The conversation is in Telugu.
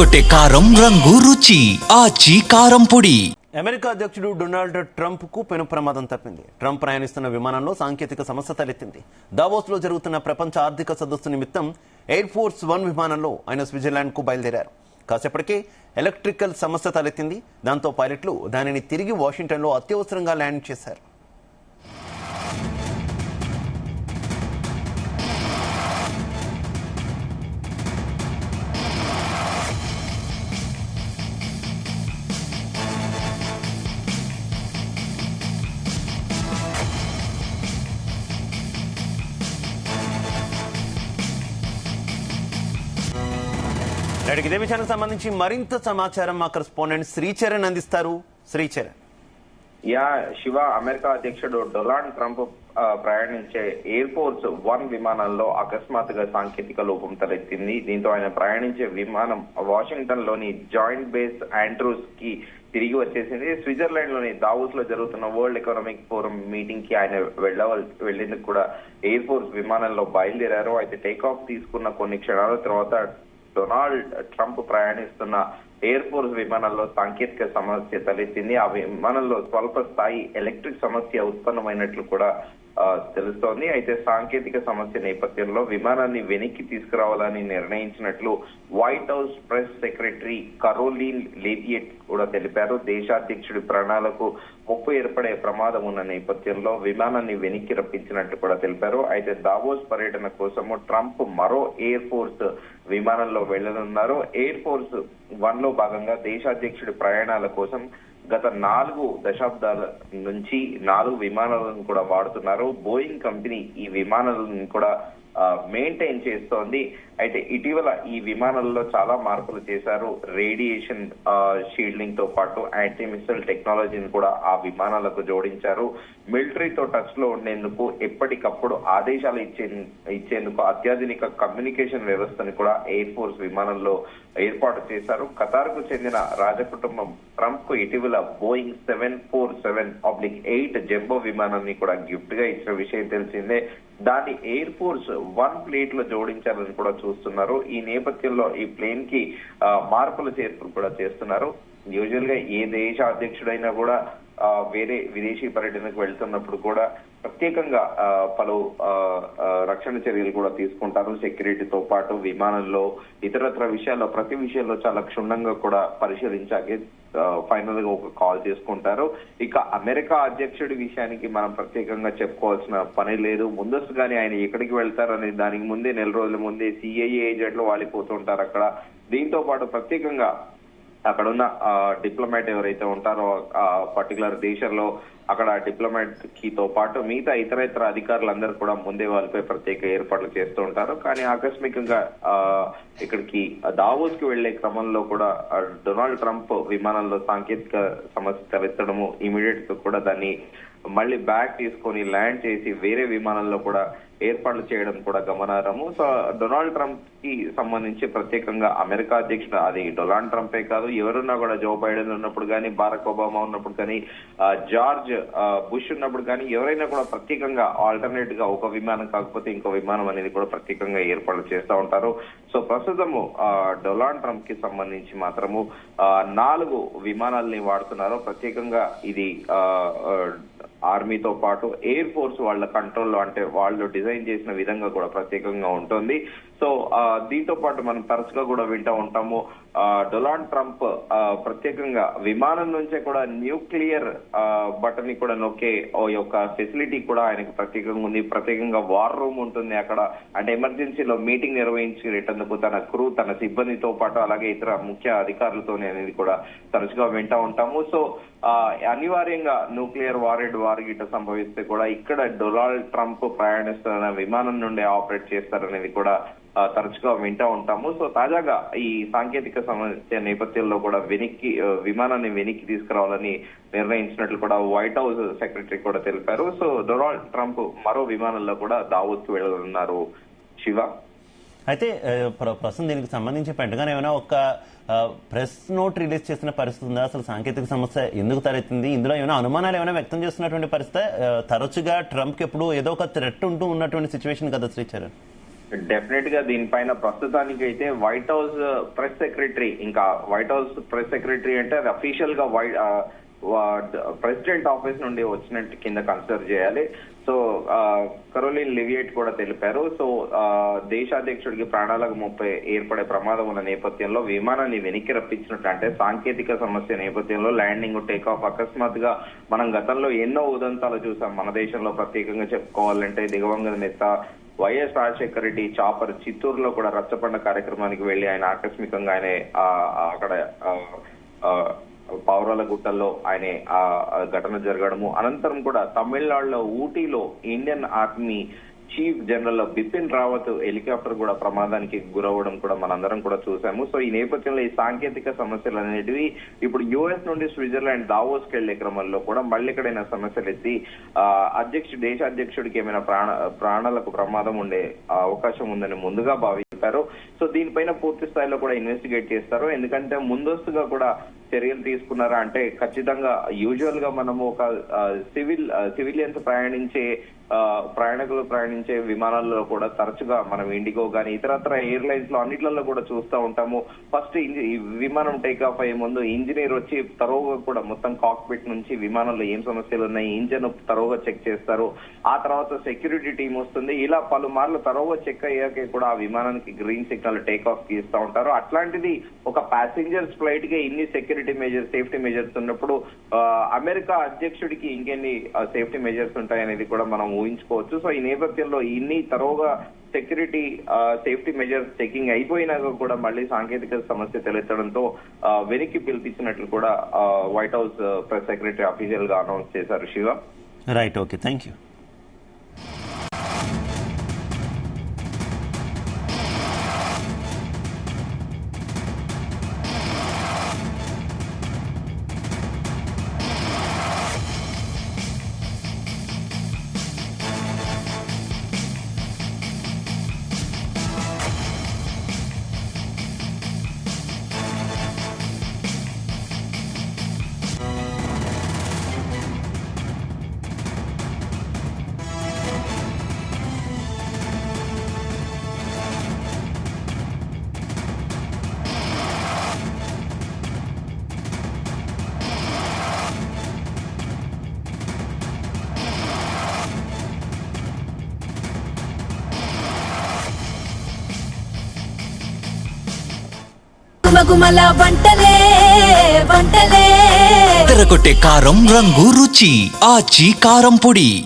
అదరగొట్టే కారం రంగు రుచి ఆచి కారం పొడి. అమెరికా అధ్యక్షుడు డొనాల్డ్ ట్రంప్ కు పెను ప్రమాదం తప్పింది. ట్రంప్ ప్రయాణిస్తున్న విమానంలో సాంకేతిక సమస్య తలెత్తింది. దావోస్ లో జరుగుతున్న ప్రపంచ ఆర్థిక సదస్సు నిమిత్తం ఎయిర్ ఫోర్స్ 1 విమానంలో ఆయన స్విట్జర్లాండ్ కు బయలుదేరారు. కాసేపటికే ఎలక్ట్రికల్ సమస్య తలెత్తింది. దాంతో పైలట్లు దానిని తిరిగి వాషింగ్టన్ లో అత్యవసరంగా ల్యాండ్ చేశారు. ఇదే విషయానికి సంబంధించి మరింత సమాచారం మా కరెస్పాండెంట్ శ్రీచరణ్ అందిస్తారు. శ్రీచరణ్. శివ, అమెరికా అధ్యక్షుడు డొనాల్డ్ ట్రంప్ ప్రయాణించే ఎయిర్ ఫోర్స్ 1 విమానంలో అకస్మాత్తుగా సాంకేతిక లోపం తలెత్తింది. దీంతో ఆయన ప్రయాణించే విమానం వాషింగ్టన్ లోని జాయింట్ బేస్ ఆండ్రూస్ కి తిరిగి వచ్చేసింది. స్విట్జర్లాండ్ లోని దావోస్ లో జరుగుతున్న వరల్డ్ ఎకనామిక్ ఫోరం మీటింగ్ కి ఆయన వెళ్లేందుకు కూడా ఎయిర్ ఫోర్స్ విమానంలో బయలుదేరారు. అయితే టేక్ ఆఫ్ తీసుకున్న కొన్ని క్షణాల తర్వాత డొనాల్డ్ ట్రంప్ ప్రయాణిస్తున్న ఎయిర్ ఫోర్స్ విమానంలో సాంకేతిక సమస్య తలెత్తింది. ఆ విమానంలో స్వల్ప స్థాయి ఎలక్ట్రిక్ సమస్య ఉత్పన్నమైనట్లు కూడా తెలుస్తోంది. అయితే సాంకేతిక సమస్య నేపథ్యంలో విమానాన్ని వెనక్కి తీసుకురావాలని నిర్ణయించినట్లు White House press secretary Karoline Leavitt కూడా తెలిపారు. దేశాధ్యక్షుడి ప్రాణాలకు ముప్పు ఏర్పడే ప్రమాదం ఉన్న నేపథ్యంలో విమానాన్ని వెనక్కి రప్పించినట్లు కూడా తెలిపారు. అయితే దావోస్ పర్యటన కోసము ట్రంప్ మరో ఎయిర్ ఫోర్స్ విమానంలో వెళ్లనున్నారు. ఎయిర్ ఫోర్స్ 1 లో భాగంగా దేశాధ్యక్షుడి ప్రయాణాల కోసం గత 4 దశాబ్దాల నుంచి 4 విమానాలను కూడా వాడుతున్నారు. బోయింగ్ కంపెనీ ఈ విమానాలను కూడా మెయింటైన్ చేస్తోంది. అయితే ఇటీవల ఈ విమానాల్లో చాలా మార్పులు చేశారు. రేడియేషన్ షీల్డింగ్ తో పాటు యాంటీ మిసైల్ టెక్నాలజీని కూడా ఆ విమానాలకు జోడించారు. మిలిటరీతో టచ్ లో ఉండేందుకు ఎప్పటికప్పుడు ఆదేశాలు ఇచ్చేందుకు అత్యాధునిక కమ్యూనికేషన్ వ్యవస్థను కూడా ఎయిర్ ఫోర్స్ విమానంలో ఏర్పాటు చేశారు. ఖతార్ కు చెందిన రాజకుటుంబం ట్రంప్ కు ఇటీవల బోయింగ్ 747-8 జంబో విమానాన్ని కూడా గిఫ్ట్ గా ఇచ్చిన విషయం తెలిసిందే. దాన్ని ఎయిర్ ఫోర్స్ 1 ప్లేట్ లో జోడించాలని కూడా చూస్తున్నారు. ఈ నేపథ్యంలో ఈ ప్లేన్ కి మార్పులు చేర్పులు కూడా చేస్తున్నారు. యూజువల్ గా ఏ దేశ అధ్యక్షుడైనా కూడా వేరే విదేశీ పర్యటనకు వెళ్తున్నప్పుడు కూడా ప్రత్యేకంగా పలు రక్షణ చర్యలు కూడా తీసుకుంటారు. సెక్యూరిటీతో పాటు విమానంలో ఇతరత్ర విషయాల్లో ప్రతి విషయంలో చాలా క్షుణ్ణంగా కూడా పరిశీలించాకే ఫైనల్ గా ఒక కాల్ చేసుకుంటారు. ఇక అమెరికా అధ్యక్షుడి విషయానికి మనం ప్రత్యేకంగా చెప్పుకోవాల్సిన పని లేదు. ముందస్తుగానే ఆయన ఎక్కడికి వెళ్తారని దానికి ముందే 4 రోజుల ముందే సిఐఏ ఏజెంట్లు వాలిపోతుంటారు అక్కడ. దీంతో పాటు ప్రత్యేకంగా అక్కడున్న డిప్లొమాట్ ఎవరైతే ఉంటారో ఆ పర్టికులర్ దేశంలో అక్కడ డిప్లొమాట్ కి తో పాటు మిగతా ఇతర అధికారులందరూ కూడా ముందే వాళ్ళపై ప్రత్యేక ఏర్పాట్లు చేస్తూ ఉంటారు. కానీ ఆకస్మికంగా ఇక్కడికి దావోస్ కి వెళ్లే క్రమంలో కూడా డొనాల్డ్ ట్రంప్ విమానంలో సాంకేతిక సమస్య తలెత్తడము ఇమీడియట్ గా కూడా దాన్ని మళ్ళీ బ్యాక్ తీసుకొని ల్యాండ్ చేసి వేరే విమానంలో కూడా ఏర్పాట్లు చేయడం కూడా గమనార్హము. సో డొనాల్డ్ ట్రంప్ కి సంబంధించి ప్రత్యేకంగా అమెరికా అధ్యక్షుడు అది డొనాల్డ్ ట్రంపే కాదు, ఎవరున్నా కూడా జో బైడెన్ ఉన్నప్పుడు కానీ, బారక్ ఒబామా ఉన్నప్పుడు కానీ, జార్జ్ బుష్ ఉన్నప్పుడు కానీ ఎవరైనా కూడా ప్రత్యేకంగా ఆల్టర్నేట్ గా ఒక విమానం కాకపోతే ఇంకో విమానం అనేది కూడా ప్రత్యేకంగా ఏర్పాట్లు చేస్తూ ఉంటారు. సో ప్రస్తుతము డొనాల్డ్ ట్రంప్ కి సంబంధించి మాత్రము 4 విమానాలని వాడుతున్నారు. ప్రత్యేకంగా ఇది ఆర్మీతో పాటు ఎయిర్ ఫోర్స్ వాళ్ళ కంట్రోల్లో, అంటే వాళ్ళు డిజైన్ చేసిన విధంగా కూడా ప్రత్యేకంగా ఉంటుంది. సో దీంతో పాటు మనం తరచుగా కూడా వింటూ ఉంటాము డొనాల్డ్ ట్రంప్ ప్రత్యేకంగా విమానం నుంచే కూడా న్యూక్లియర్ బటన్ ని కూడా నొక్కే యొక్క ఫెసిలిటీ కూడా ఆయనకు ప్రత్యేకంగా ఉంది. ప్రత్యేకంగా వార్ రూమ్ ఉంటుంది అక్కడ. అంటే ఎమర్జెన్సీలో మీటింగ్ నిర్వహించేటందుకు తన క్రూ, తన సిబ్బందితో పాటు అలాగే ఇతర ముఖ్య అధికారులతోనే అనేది కూడా తరచుగా వింటూ ఉంటాము. సో అనివార్యంగా న్యూక్లియర్ వార్ గిట్ట సంభవిస్తే కూడా ఇక్కడ డొనాల్డ్ ట్రంప్ ప్రయాణిస్తున్న విమానం నుండి ఆపరేట్ చేస్తారనేది కూడా తరచుగా వింటూ ఉంటాము. సో తాజాగా ఈ సాంకేతిక సమస్య నేపథ్యంలో కూడా విమానాన్ని వెనక్కి తీసుకురావాలని నిర్ణయించినట్లు కూడా వైట్ హౌస్ సెక్రటరీ కూడా తెలిపారు. సో డొనాల్డ్ ట్రంప్ మరో విమానంలో కూడా దావోస్ కు వెళ్లనున్నారు. శివ, అయితే ప్రస్తుతం దీనికి సంబంధించి పెంటగానే ఏమైనా ఒక ప్రెస్ నోట్ రిలీజ్ చేసిన పరిస్థితి ఉందా? అసలు సాంకేతిక సమస్య ఎందుకు తలెత్తింది? ఇందులో ఏమైనా అనుమానాలు ఏమైనా వ్యక్తం చేస్తున్నటువంటి పరిస్థితి? తరచుగా ట్రంప్ కి ఎప్పుడు ఏదో ఒక థ్రెట్ ఉంటూ ఉన్నటువంటి సిచ్యువేషన్ కదా శ్రీచరణ్. డెఫినెట్ గా దీనిపైన ప్రస్తుతానికి అయితే వైట్ హౌస్ ప్రెస్ సెక్రటరీ, ఇంకా వైట్ హౌస్ ప్రెస్ సెక్రటరీ అంటే అది అఫీషియల్ గా ప్రెసిడెంట్ ఆఫీస్ నుండి వచ్చినట్టు కింద కన్సిడర్ చేయాలి. సో కరోలిన్ లివియేట్ కూడా తెలిపారు. సో దేశాధ్యక్షుడికి ప్రాణాలకు ముప్పై ఏర్పడే ప్రమాదం ఉన్న నేపథ్యంలో విమానాన్ని వెనక్కి రప్పించినట్టు, అంటే సాంకేతిక సమస్య నేపథ్యంలో ల్యాండింగ్ టేక్ ఆఫ్ అకస్మాత్తుగా మనం గతంలో ఎన్నో ఉదంతాలు చూసాం. మన దేశంలో ప్రత్యేకంగా చెప్పుకోవాలంటే దిగవంగ నేత వైఎస్ రాజశేఖర రెడ్డి చాపర్ చిత్తూరులో కూడా రచ్చబండ కార్యక్రమానికి వెళ్లి ఆయన ఆకస్మికంగా ఆయన అక్కడ పౌరాల గుట్టల్లో ఆయన ఆ ఘటన జరగడము, అనంతరం కూడా తమిళనాడులో ఊటీలో Indian army chief general Bipin Rawat helicopter కూడా ప్రమాదానికి గురవడం కూడా మనందరం కూడా చూసాము. సో ఈ నేపథ్యంలో ఈ సాంకేతిక సమస్యలు అనేటివి ఇప్పుడు యుఎస్ నుండి స్విట్జర్లాండ్ దావోస్ కి వెళ్లే క్రమంలో కూడా మళ్ళీ ఎక్కడైనా సమస్యలు ఎత్తి దేశాధ్యక్షుడికి ఏమైనా ప్రాణాలకు ప్రమాదం ఉండే అవకాశం ఉందని ముందుగా భావించారు. సో దీనిపైన పూర్తి స్థాయిలో కూడా ఇన్వెస్టిగేట్ చేస్తారు. ఎందుకంటే ముందస్తుగా కూడా చర్యలు తీసుకున్నారా అంటే ఖచ్చితంగా యూజువల్ గా మనము ఒక సివిలియన్స్ ప్రయాణికులు ప్రయాణించే విమానాల్లో కూడా తరచుగా మనం ఇండిగో గానీ ఇతరత్ర ఎయిర్లైన్స్ లో అన్నిట్లలో కూడా చూస్తూ ఉంటాము. ఫస్ట్ విమానం టేక్ ఆఫ్ అయ్యే ముందు ఇంజనీర్ వచ్చి తరోగా కూడా మొత్తం కాక్పిట్ నుంచి విమానంలో ఏం సమస్యలు ఉన్నాయి, ఇంజన్ తరోగా చెక్ చేస్తారు. ఆ తర్వాత సెక్యూరిటీ టీం వస్తుంది. ఇలా పలుమార్లు తరోగా చెక్ అయ్యాకే కూడా ఆ విమానానికి గ్రీన్ సిగ్నల్ టేక్ ఆఫ్ కి ఇస్తూ ఉంటారు. అట్లాంటిది ఒక ప్యాసింజర్స్ ఫ్లైట్ కి ఇన్ని సెక్యూరిటీ మెజర్స్, సేఫ్టీ మెజర్స్ ఉన్నప్పుడు అమెరికా అధ్యక్షుడికి ఇంకెన్ని సేఫ్టీ మెజర్స్ ఉంటాయనేది కూడా మనం ఊహించుకోవచ్చు. సో ఈ నేపథ్యంలో ఇన్ని తరోగా సెక్యూరిటీ సేఫ్టీ మెజర్స్ చెకింగ్ అయిపోయినాక కూడా మళ్ళీ సాంకేతిక సమస్య తలెత్తడంతో వెనక్కి పిలిపించినట్లు కూడా White House press secretary official గా అనౌన్స్ చేశారు. Shiva, right, okay, thank you. గుమగుమల వంటలే వంటలే తెరకొట్టే కారం రంగు రుచి ఆచి కారం పొడి.